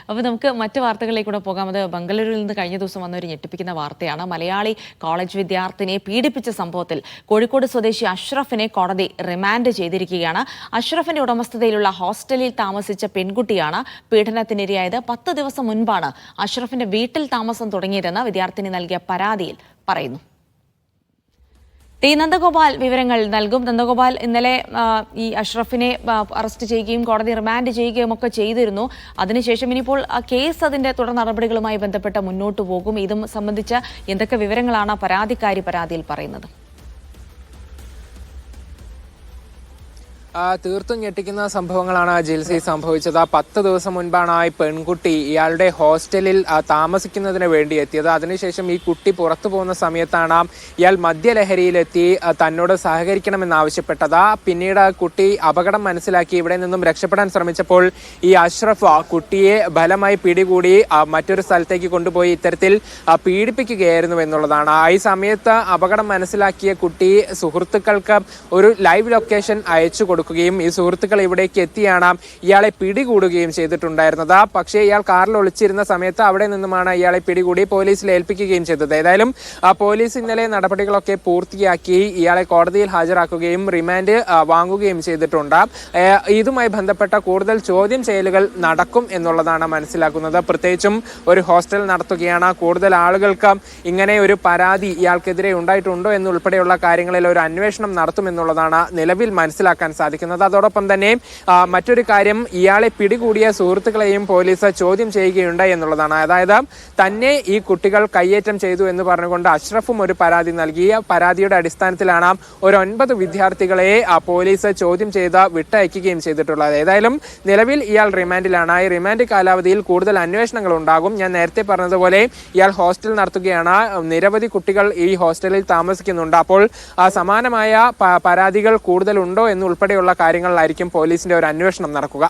അപ്പോൾ നമുക്ക് മറ്റു വാർത്തകളിലേക്ക് കൂടെ പോകാം. അത് ബംഗളൂരുവിൽ നിന്ന് കഴിഞ്ഞ ദിവസം വന്ന ഒരു ഞെട്ടിപ്പിക്കുന്ന വാർത്തയാണ്. മലയാളി കോളേജ് വിദ്യാർത്ഥിനിയെ പീഡിപ്പിച്ച സംഭവത്തിൽ കോഴിക്കോട് സ്വദേശി അഷ്റഫിനെ കോടതി റിമാൻഡ് ചെയ്തിരിക്കുകയാണ്. അഷ്റഫിന്റെ ഉടമസ്ഥതയിലുള്ള ഹോസ്റ്റലിൽ താമസിച്ച പെൺകുട്ടിയാണ് പീഡനത്തിനിരയായത്. 10 ദിവസം മുൻപാണ് അഷ്റഫിന്റെ വീട്ടിൽ താമസം തുടങ്ങിയതെന്ന് വിദ്യാർത്ഥിനി നൽകിയ പരാതിയിൽ പറയുന്നു. ടി നന്ദഗോപാൽ വിവരങ്ങൾ നൽകും. നന്ദഗോപാൽ, ഇന്നലെ ഈ അഷ്റഫിനെ അറസ്റ്റ് ചെയ്യുകയും കോടതി റിമാൻഡ് ചെയ്യുകയും ഒക്കെ ചെയ്തിരുന്നു. അതിനുശേഷം ഇനിയിപ്പോൾ കേസ് അതിന്റെ തുടർ നടപടികളുമായി ബന്ധപ്പെട്ട് മുന്നോട്ട് പോകും. ഇതും സംബന്ധിച്ച് എന്തൊക്കെ വിവരങ്ങളാണ് പരാതിക്കാരി പരാതിയിൽ പറയുന്നത്? തീർത്തും ഞെട്ടിക്കുന്ന സംഭവങ്ങളാണ് ജിൽസി സംഭവിച്ചത്. 10 ദിവസം മുൻപാണ് ഈ പെൺകുട്ടി ഇയാളുടെ ഹോസ്റ്റലിൽ താമസിക്കുന്നതിന് വേണ്ടി എത്തിയത്. അതിനുശേഷം ഈ കുട്ടി പുറത്തു പോകുന്ന സമയത്താണ് ഇയാൾ മദ്യലഹരിയിലെത്തി തന്നോട് സഹകരിക്കണമെന്നാവശ്യപ്പെട്ടത്. പിന്നീട് കുട്ടി അപകടം മനസ്സിലാക്കി ഇവിടെ നിന്നും രക്ഷപ്പെടാൻ ശ്രമിച്ചപ്പോൾ ഈ അഷ്റഫ് കുട്ടിയെ ബലമായി പിടികൂടി മറ്റൊരു സ്ഥലത്തേക്ക് കൊണ്ടുപോയി ഇത്തരത്തിൽ പീഡിപ്പിക്കുകയായിരുന്നു എന്നുള്ളതാണ്. ഈ സമയത്ത് അപകടം മനസ്സിലാക്കിയ കുട്ടി സുഹൃത്തുക്കൾക്ക് ഒരു ലൈവ് ലൊക്കേഷൻ അയച്ചു കൊടുക്കുകയും ഈ സുഹൃത്തുക്കൾ ഇവിടേക്ക് എത്തിയാണ് ഇയാളെ പിടികൂടുകയും ചെയ്തിട്ടുണ്ടായിരുന്നത്. പക്ഷേ ഇയാൾ കാറിൽ ഒളിച്ചിരുന്ന സമയത്ത് അവിടെ നിന്നുമാണ് ഇയാളെ പിടികൂടി പോലീസിൽ ഏൽപ്പിക്കുകയും ചെയ്തത്. ഏതായാലും പോലീസ് ഇന്നലെ നടപടികളൊക്കെ പൂർത്തിയാക്കി ഇയാളെ കോടതിയിൽ ഹാജരാക്കുകയും റിമാൻഡ് വാങ്ങുകയും ചെയ്തിട്ടുണ്ട്. ഇതുമായി ബന്ധപ്പെട്ട കൂടുതൽ ചോദ്യം ചെയ്യലുകൾ നടക്കും എന്നുള്ളതാണ് മനസ്സിലാക്കുന്നത്. പ്രത്യേകിച്ചും ഒരു ഹോസ്റ്റൽ നടത്തുകയാണ്. കൂടുതൽ ആളുകൾക്ക് ഇങ്ങനെ ഒരു പരാതി ഇയാൾക്കെതിരെ ഉണ്ടായിട്ടുണ്ടോ എന്നുൾപ്പെടെയുള്ള കാര്യങ്ങളിൽ ഒരു അന്വേഷണം നടത്തുമെന്നുള്ളതാണ് നിലവിൽ മനസ്സിലാക്കാൻ സാധിക്കുന്നത്. അതോടൊപ്പം തന്നെ മറ്റൊരു കാര്യം, ഇയാളെ പിടികൂടിയ സുഹൃത്തുക്കളെയും പോലീസ് ചോദ്യം ചെയ്യുകയുണ്ടായി എന്നുള്ളതാണ്. അതായത് തന്നെ ഈ കുട്ടികൾ കയ്യേറ്റം ചെയ്തു എന്ന് പറഞ്ഞുകൊണ്ട് അഷ്റഫും ഒരു പരാതി നൽകി. പരാതിയുടെ അടിസ്ഥാനത്തിലാണ് ഒരു 9 വിദ്യാർത്ഥികളെ പോലീസ് ചോദ്യം ചെയ്ത് വിട്ടയക്കുകയും ചെയ്തിട്ടുള്ളത്. ഏതായാലും നിലവിൽ ഇയാൾ റിമാൻഡിലാണ്. ഈ റിമാൻഡ് കാലാവധിയിൽ കൂടുതൽ അന്വേഷണങ്ങൾ ഉണ്ടാകും. ഞാൻ നേരത്തെ പറഞ്ഞതുപോലെ ഇയാൾ ഹോസ്റ്റൽ നടത്തുകയാണ്. നിരവധി കുട്ടികൾ ഈ ഹോസ്റ്റലിൽ താമസിക്കുന്നുണ്ട്. അപ്പോൾ സമാനമായ പരാതികൾ കൂടുതലുണ്ടോ എന്നുൾപ്പെടെയുള്ള കാര്യങ്ങളിലായിരിക്കും പോലീസിന്റെ ഒരു അന്വേഷണം നടക്കുക.